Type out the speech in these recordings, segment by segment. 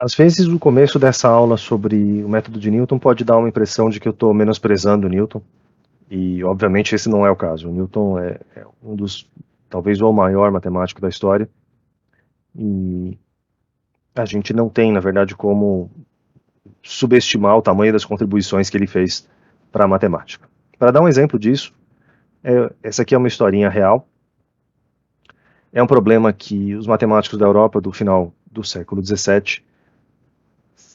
Às vezes o começo dessa aula sobre o método de Newton pode dar uma impressão de que eu estou menosprezando o Newton, e obviamente esse não é o caso. O Newton é um dos, talvez o maior matemático da história, e a gente não tem, na verdade, como subestimar o tamanho das contribuições que ele fez para a matemática. Para dar um exemplo disso, essa aqui é uma historinha real. É um problema que os matemáticos da Europa do final do século XVII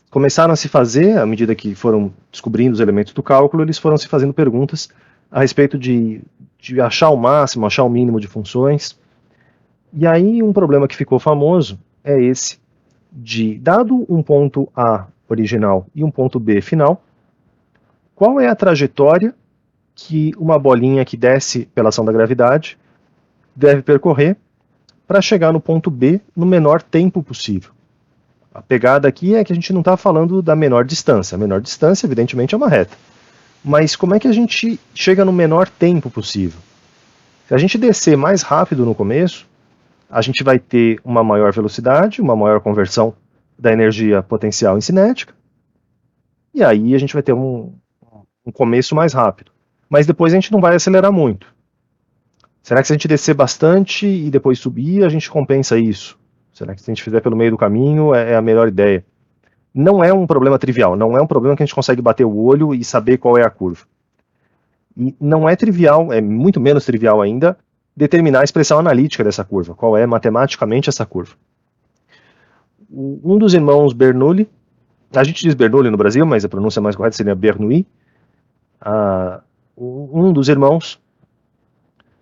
começaram a se fazer, à medida que foram descobrindo os elementos do cálculo, eles foram se fazendo perguntas a respeito de achar o máximo, achar o mínimo de funções. E aí um problema que ficou famoso é esse, de dado um ponto A original e um ponto B final, qual é a trajetória que uma bolinha que desce pela ação da gravidade deve percorrer para chegar no ponto B no menor tempo possível. A pegada aqui é que a gente não está falando da menor distância. A menor distância, evidentemente, é uma reta. Mas como é que a gente chega no menor tempo possível? Se a gente descer mais rápido no começo, a gente vai ter uma maior velocidade, uma maior conversão da energia potencial em cinética, e aí a gente vai ter um começo mais rápido. Mas depois a gente não vai acelerar muito. Será que se a gente descer bastante e depois subir, a gente compensa isso? Será que se a gente fizer pelo meio do caminho é a melhor ideia? Não é um problema trivial, não é um problema que a gente consegue bater o olho e saber qual é a curva. E não é trivial, é muito menos trivial ainda, determinar a expressão analítica dessa curva, qual é matematicamente essa curva. Um dos irmãos Bernoulli, a gente diz Bernoulli no Brasil, mas a pronúncia mais correta seria Bernoulli, um dos irmãos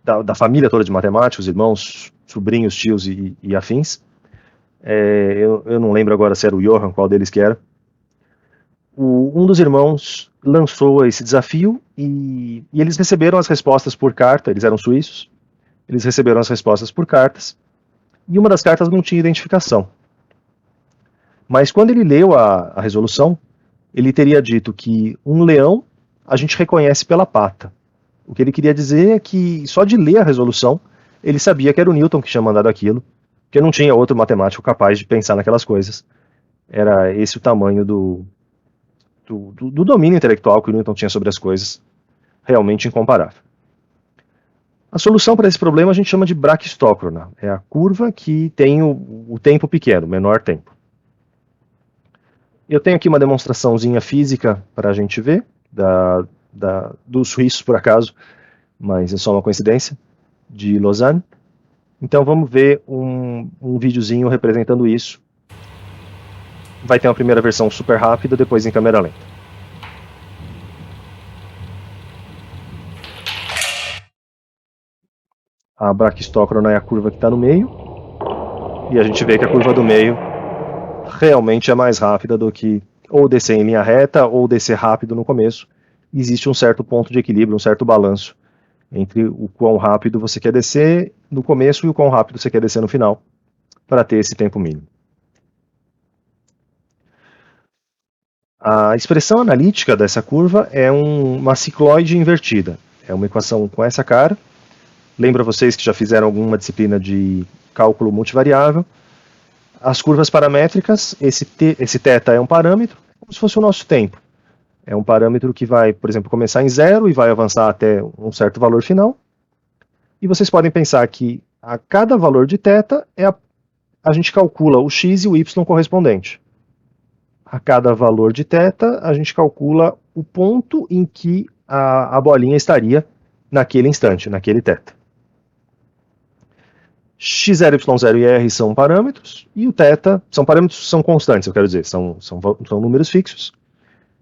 da família toda de matemáticos, irmãos, sobrinhos, tios e afins, eu não lembro agora se era o Johann, qual deles que era, um dos irmãos lançou esse desafio e eles receberam as respostas por carta, eles eram suíços, eles receberam as respostas por cartas, e uma das cartas não tinha identificação. Mas quando ele leu a resolução, ele teria dito que um leão a gente reconhece pela pata. O que ele queria dizer é que só de ler a resolução, ele sabia que era o Newton que tinha mandado aquilo, porque não tinha outro matemático capaz de pensar naquelas coisas. Era esse o tamanho do domínio intelectual que o Newton tinha sobre as coisas, realmente incomparável. A solução para esse problema a gente chama de braquistócrona, é a curva que tem o tempo pequeno, o menor tempo. Eu tenho aqui uma demonstraçãozinha física para a gente ver, dos suíços por acaso, mas é só uma coincidência, de Lausanne. Então vamos ver um videozinho representando isso. Vai ter uma primeira versão super rápida, depois em câmera lenta. A braquistócrona é a curva que está no meio, e a gente vê que a curva do meio realmente é mais rápida do que ou descer em linha reta ou descer rápido no começo. Existe um certo ponto de equilíbrio, um certo balanço entre o quão rápido você quer descer no começo e o quão rápido você quer descer no final, para ter esse tempo mínimo. A expressão analítica dessa curva é uma cicloide invertida. É uma equação com essa cara. Lembra vocês que já fizeram alguma disciplina de cálculo multivariável? As curvas paramétricas, esse θ é um parâmetro, como se fosse o nosso tempo. É um parâmetro que vai, por exemplo, começar em zero e vai avançar até um certo valor final. E vocês podem pensar que a cada valor de θ, a gente calcula o x e o y correspondente. A cada valor de θ, a gente calcula o ponto em que a bolinha estaria naquele instante, naquele θ. X, 0, Y, 0 e R são parâmetros, e o θ são parâmetros, são constantes, eu quero dizer, são números fixos.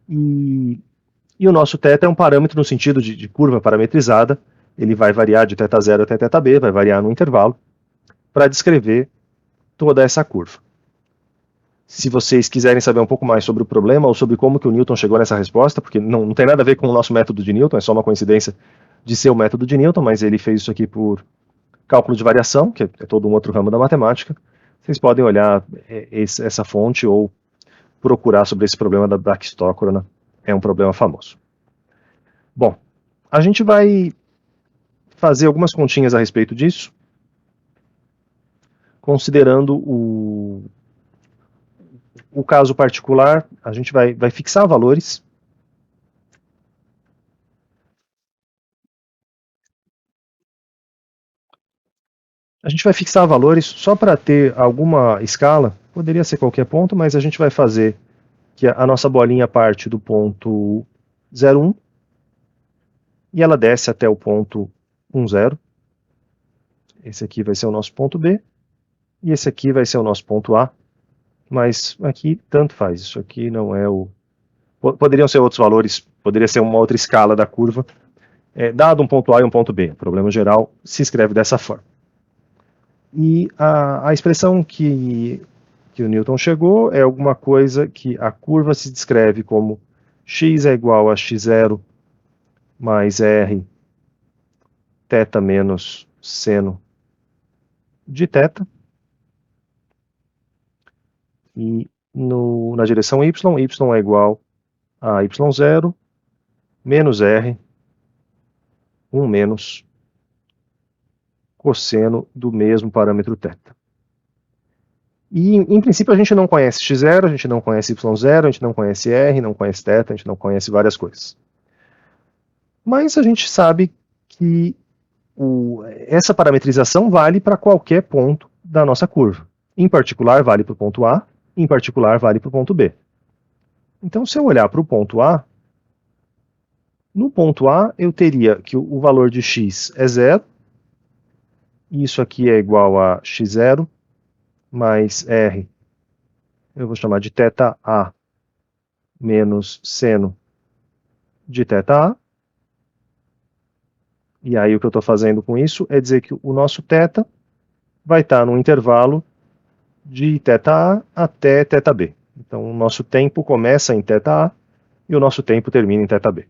E o nosso θ é um parâmetro no sentido de curva parametrizada, ele vai variar de θ0 até θb, vai variar no intervalo, para descrever toda essa curva. Se vocês quiserem saber um pouco mais sobre o problema ou sobre como que o Newton chegou nessa resposta, porque não tem nada a ver com o nosso método de Newton, é só uma coincidência de ser o método de Newton, mas ele fez isso aqui por cálculo de variação, que é todo um outro ramo da matemática. Vocês podem olhar essa fonte ou procurar sobre esse problema da braquistócrona, é um problema famoso. Bom, a gente vai fazer algumas continhas a respeito disso, considerando o caso particular, a gente vai fixar valores. A gente vai fixar valores só para ter alguma escala, poderia ser qualquer ponto, mas a gente vai fazer que a nossa bolinha parte do ponto 0,1 e ela desce até o ponto 1,0. Esse aqui vai ser o nosso ponto B e esse aqui vai ser o nosso ponto A, mas aqui tanto faz, isso aqui não é o... Poderiam ser outros valores, poderia ser uma outra escala da curva, dado um ponto A e um ponto B, o problema geral se escreve dessa forma. E a expressão que o Newton chegou é alguma coisa que a curva se descreve como x é igual a x0 mais r θ menos seno de θ, e na direção y é igual a y0 menos r 1 menos cosseno do mesmo parâmetro θ. E, em princípio, a gente não conhece x0, a gente não conhece y0, a gente não conhece r, não conhece θ, a gente não conhece várias coisas. Mas a gente sabe que essa parametrização vale para qualquer ponto da nossa curva. Em particular, vale para o ponto A, em particular, vale para o ponto B. Então, se eu olhar para o ponto A, no ponto A eu teria que o valor de x é 0, isso aqui é igual a x0 mais r, eu vou chamar de θA menos seno de θA. E aí o que eu estou fazendo com isso é dizer que o nosso θ vai estar no intervalo de θA até θB. Então o nosso tempo começa em θA e o nosso tempo termina em θB.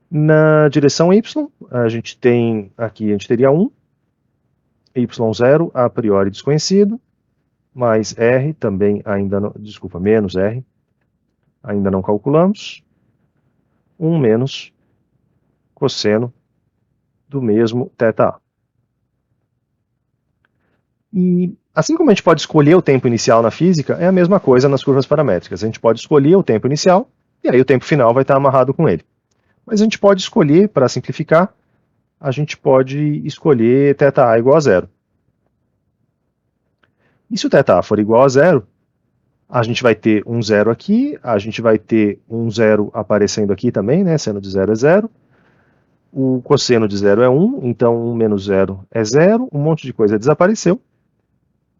Na direção y, a gente tem aqui, a gente teria 1, y0 a priori desconhecido, mais r também ainda não, desculpa, menos r, ainda não calculamos, 1 menos cosseno do mesmo θA. E assim como a gente pode escolher o tempo inicial na física, é a mesma coisa nas curvas paramétricas. A gente pode escolher o tempo inicial e aí o tempo final vai estar amarrado com ele. Mas a gente pode escolher, para simplificar, a gente pode escolher θA igual a 0. E se o θA for igual a 0, a gente vai ter um 0 aqui, a gente vai ter um 0 aparecendo aqui também, né? Seno de 0 é 0. O cosseno de 0 é 1, então 1 menos 0 é 0, um monte de coisa desapareceu.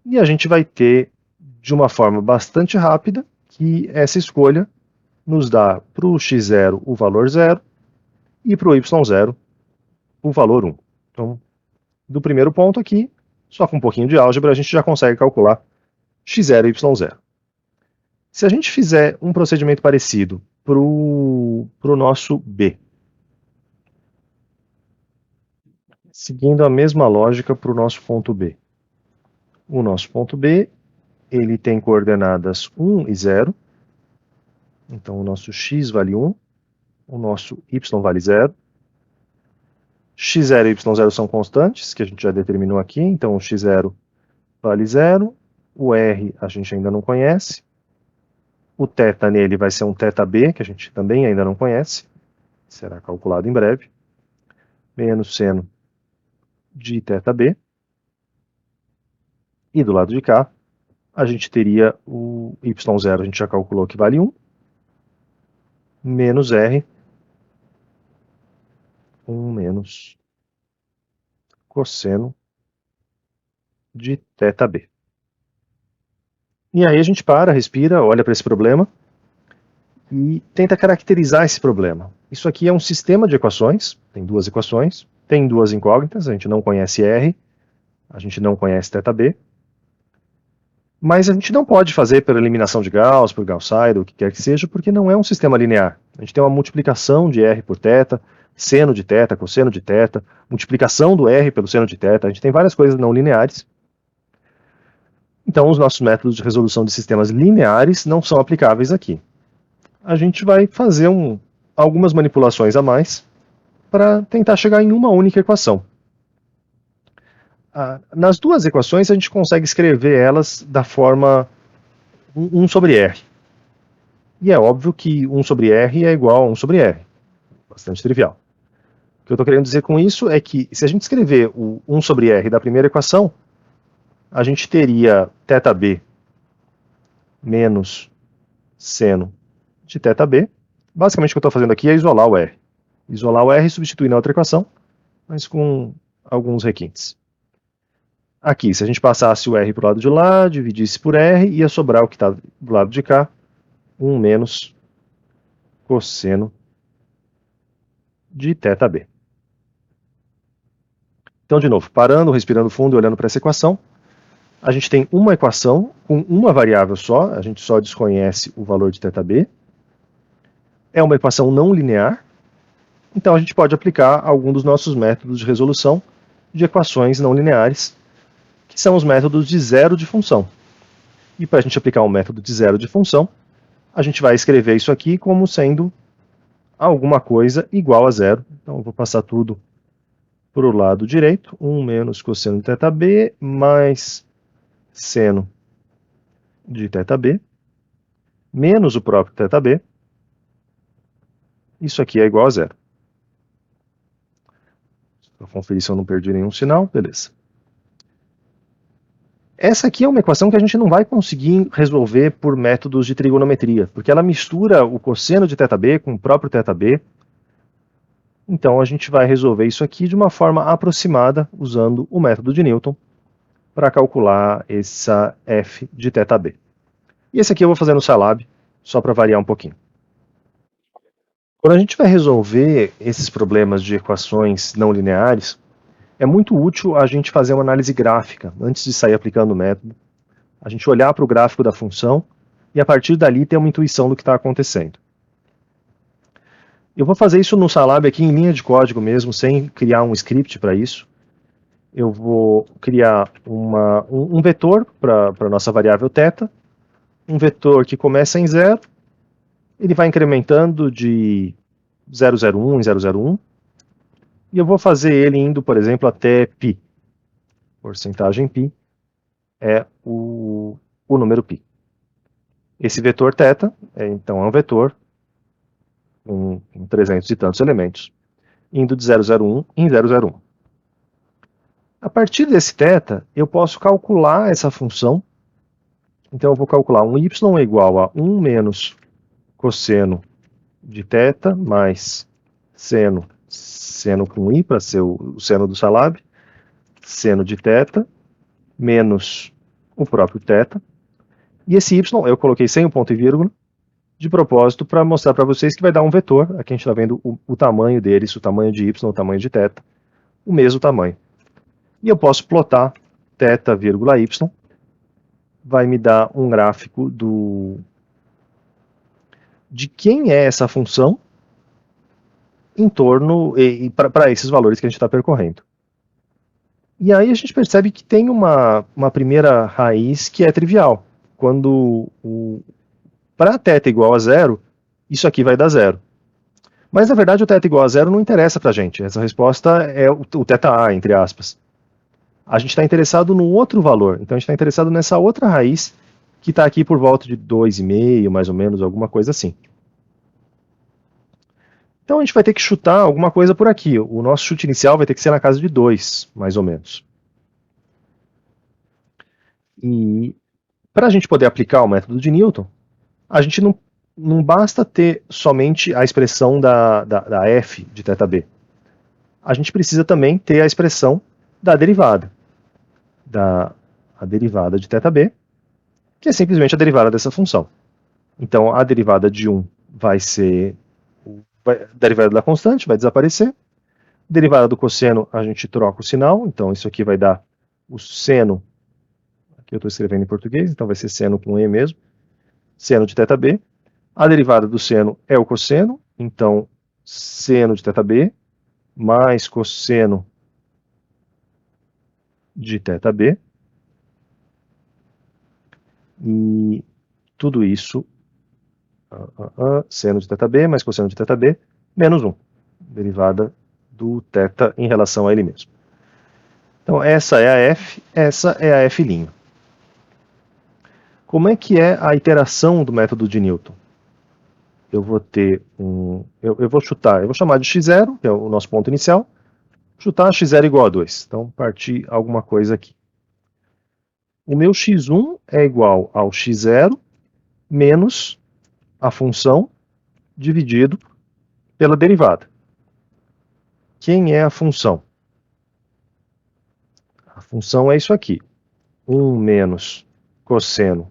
E a gente vai ter, de uma forma bastante rápida, que essa escolha nos dá para o x0 o valor 0 e para o y0 o valor 1. Então, do primeiro ponto aqui, só com um pouquinho de álgebra, a gente já consegue calcular x0 e y0. Se a gente fizer um procedimento parecido para o nosso B, seguindo a mesma lógica para o nosso ponto B. O nosso ponto B, ele tem coordenadas 1 e 0, então o nosso x vale 1, o nosso y vale 0. x0 e y0 são constantes, que a gente já determinou aqui, então o x0 vale 0, o r a gente ainda não conhece, o θ nele vai ser um θB, que a gente também ainda não conhece, será calculado em breve, menos seno de θB, e do lado de cá, a gente teria o y0, a gente já calculou que vale 1, menos r, 1 menos cosseno de θB. E aí a gente para, respira, olha para esse problema e tenta caracterizar esse problema. Isso aqui é um sistema de equações, tem duas equações, tem duas incógnitas, a gente não conhece R, a gente não conhece θB, mas a gente não pode fazer pela eliminação de Gauss, por Gauss-Seidel, o que quer que seja, porque não é um sistema linear. A gente tem uma multiplicação de R por θ, seno de θ, cosseno de θ, multiplicação do R pelo seno de θ, a gente tem várias coisas não lineares. Então, os nossos métodos de resolução de sistemas lineares não são aplicáveis aqui. A gente vai fazer algumas manipulações a mais para tentar chegar em uma única equação. Nas duas equações, a gente consegue escrever elas da forma 1 sobre R. E é óbvio que 1 sobre R é igual a 1 sobre R. Bastante trivial. O que eu estou querendo dizer com isso é que, se a gente escrever o 1 sobre R da primeira equação, a gente teria θb menos seno de θb. Basicamente o que eu estou fazendo aqui é isolar o R. Isolar o R substituindo a outra equação, mas com alguns requintes. Aqui, se a gente passasse o R para o lado de lá, dividisse por R, ia sobrar o que está do lado de cá, 1 menos cosseno de θb. Então, de novo, parando, respirando fundo e olhando para essa equação, a gente tem uma equação com uma variável só, a gente só desconhece o valor de θb. É uma equação não linear, então a gente pode aplicar algum dos nossos métodos de resolução de equações não lineares, que são os métodos de zero de função. E para a gente aplicar um método de zero de função, a gente vai escrever isso aqui como sendo alguma coisa igual a zero. Então eu vou passar tudo para o lado direito, 1 menos cosseno de θb mais seno de θb, menos o próprio θb, isso aqui é igual a zero. Vou conferir se eu não perdi nenhum sinal, beleza. Essa aqui é uma equação que a gente não vai conseguir resolver por métodos de trigonometria, porque ela mistura o cosseno de θb com o próprio θb. Então a gente vai resolver isso aqui de uma forma aproximada, usando o método de Newton, para calcular essa f de θb. E esse aqui eu vou fazer no Scilab, só para variar um pouquinho. Quando a gente vai resolver esses problemas de equações não lineares, é muito útil a gente fazer uma análise gráfica, antes de sair aplicando o método. A gente olhar para o gráfico da função e a partir dali ter uma intuição do que está acontecendo. Eu vou fazer isso no Scilab aqui em linha de código mesmo, sem criar um script para isso. Eu vou criar um vetor para a nossa variável θ, um vetor que começa em 0, ele vai incrementando de 001 em 001, e eu vou fazer ele indo, por exemplo, até π. Porcentagem π é o número π. Esse vetor θ, então, é um vetor com 300 e tantos elementos, indo de 001 em 001. A partir desse θ, eu posso calcular essa função. Então eu vou calcular um y é igual a 1 menos cosseno de θ mais seno com i, para ser o seno do Scilab, seno de θ, menos o próprio θ. E esse y eu coloquei sem o ponto e vírgula, de propósito para mostrar para vocês que vai dar um vetor. Aqui a gente está vendo o tamanho deles, o tamanho de y, o tamanho de θ, o mesmo tamanho. E eu posso plotar θ, vírgula y, vai me dar um gráfico de quem é essa função em torno, para esses valores que a gente está percorrendo. E aí a gente percebe que tem uma primeira raiz que é trivial. Quando para θ igual a zero, isso aqui vai dar zero. Mas na verdade o θ igual a zero não interessa para a gente. Essa resposta é o θ, entre aspas. A gente está interessado no outro valor. Então a gente está interessado nessa outra raiz que está aqui por volta de 2,5, mais ou menos, alguma coisa assim. Então a gente vai ter que chutar alguma coisa por aqui. O nosso chute inicial vai ter que ser na casa de 2, mais ou menos. E para a gente poder aplicar o método de Newton, a gente não basta ter somente a expressão da f de θb. A gente precisa também ter a expressão da derivada. A derivada de θb, que é simplesmente a derivada dessa função. Então a derivada de 1 vai ser a derivada da constante, vai desaparecer. Derivada do cosseno, a gente troca o sinal, então isso aqui vai dar o seno, aqui eu estou escrevendo em português, então vai ser seno com E mesmo, seno de θb. A derivada do seno é o cosseno, então seno de θb mais cosseno de θb. E tudo isso, seno de θb mais cosseno de θb, menos 1, derivada do θ em relação a ele mesmo. Então essa é a f, essa é a f'. Como é que é a iteração do método de Newton? Eu vou ter eu vou chutar, eu vou chamar de x0, que é o nosso ponto inicial, chutar x0 igual a 2. Então, partir alguma coisa aqui. O meu x1 é igual ao x0 menos a função dividido pela derivada. Quem é a função? A função é isso aqui. 1 menos cosseno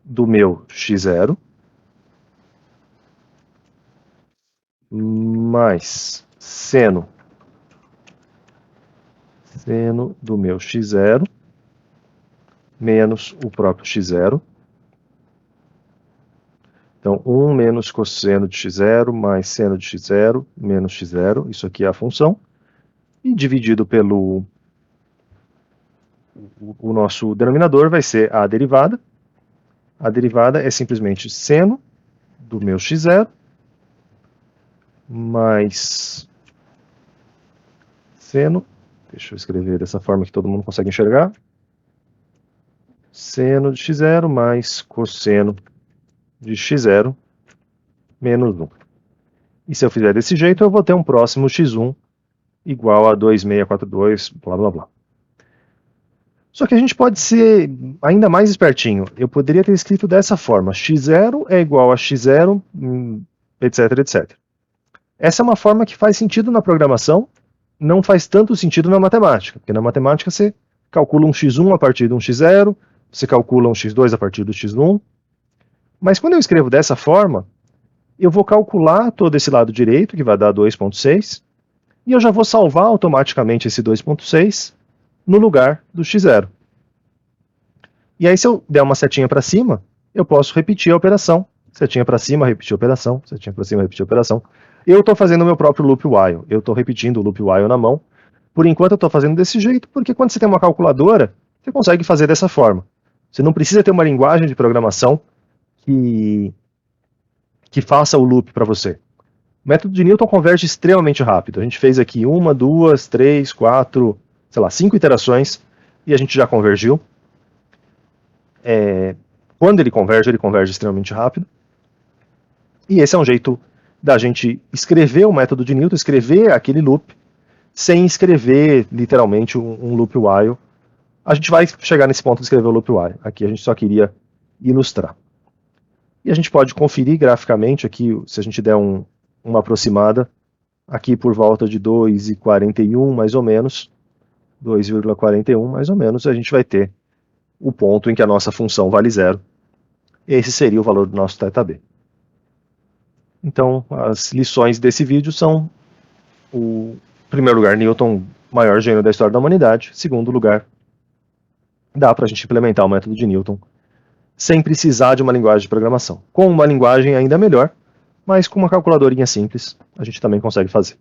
do meu x0 mais seno do meu x0 menos o próprio x0. Então, 1 menos cosseno de x0 mais seno de x0 menos x0, isso aqui é a função, e dividido pelo o nosso denominador vai ser a derivada. A derivada é simplesmente seno do meu x0 mais seno, deixa eu escrever dessa forma que todo mundo consegue enxergar, seno de x0 mais cosseno de x0 menos 1. E se eu fizer desse jeito, eu vou ter um próximo x1 igual a 2,642, blá blá blá. Só que a gente pode ser ainda mais espertinho. Eu poderia ter escrito dessa forma, x0 é igual a x0, etc, etc. Essa é uma forma que faz sentido na programação, não faz tanto sentido na matemática, porque na matemática você calcula um x1 a partir de um x0, você calcula um x2 a partir do x1, mas quando eu escrevo dessa forma, eu vou calcular todo esse lado direito, que vai dar 2,6, e eu já vou salvar automaticamente esse 2,6 no lugar do x0. E aí, se eu der uma setinha para cima, eu posso repetir a operação. Setinha para cima, repetir a operação. Setinha para cima, repetir a operação. Eu estou fazendo o meu próprio loop while. Eu estou repetindo o loop while na mão. Por enquanto eu estou fazendo desse jeito, porque quando você tem uma calculadora, você consegue fazer dessa forma. Você não precisa ter uma linguagem de programação que faça o loop para você. O método de Newton converge extremamente rápido. A gente fez aqui 1, 2, 3, 4, sei lá, 5 iterações e a gente já convergiu. Quando ele converge extremamente rápido. E esse é um jeito da gente escrever o método de Newton, escrever aquele loop, sem escrever literalmente um loop while. A gente vai chegar nesse ponto de escrever o loop while. Aqui a gente só queria ilustrar. E a gente pode conferir graficamente aqui, se a gente der uma aproximada, aqui por volta de 2,41 mais ou menos, 2,41 mais ou menos, a gente vai ter o ponto em que a nossa função vale zero. Esse seria o valor do nosso θB. Então, as lições desse vídeo são, em primeiro lugar, Newton, maior gênio da história da humanidade. Em segundo lugar, dá para a gente implementar o método de Newton sem precisar de uma linguagem de programação. Com uma linguagem ainda melhor, mas com uma calculadorinha simples, a gente também consegue fazer.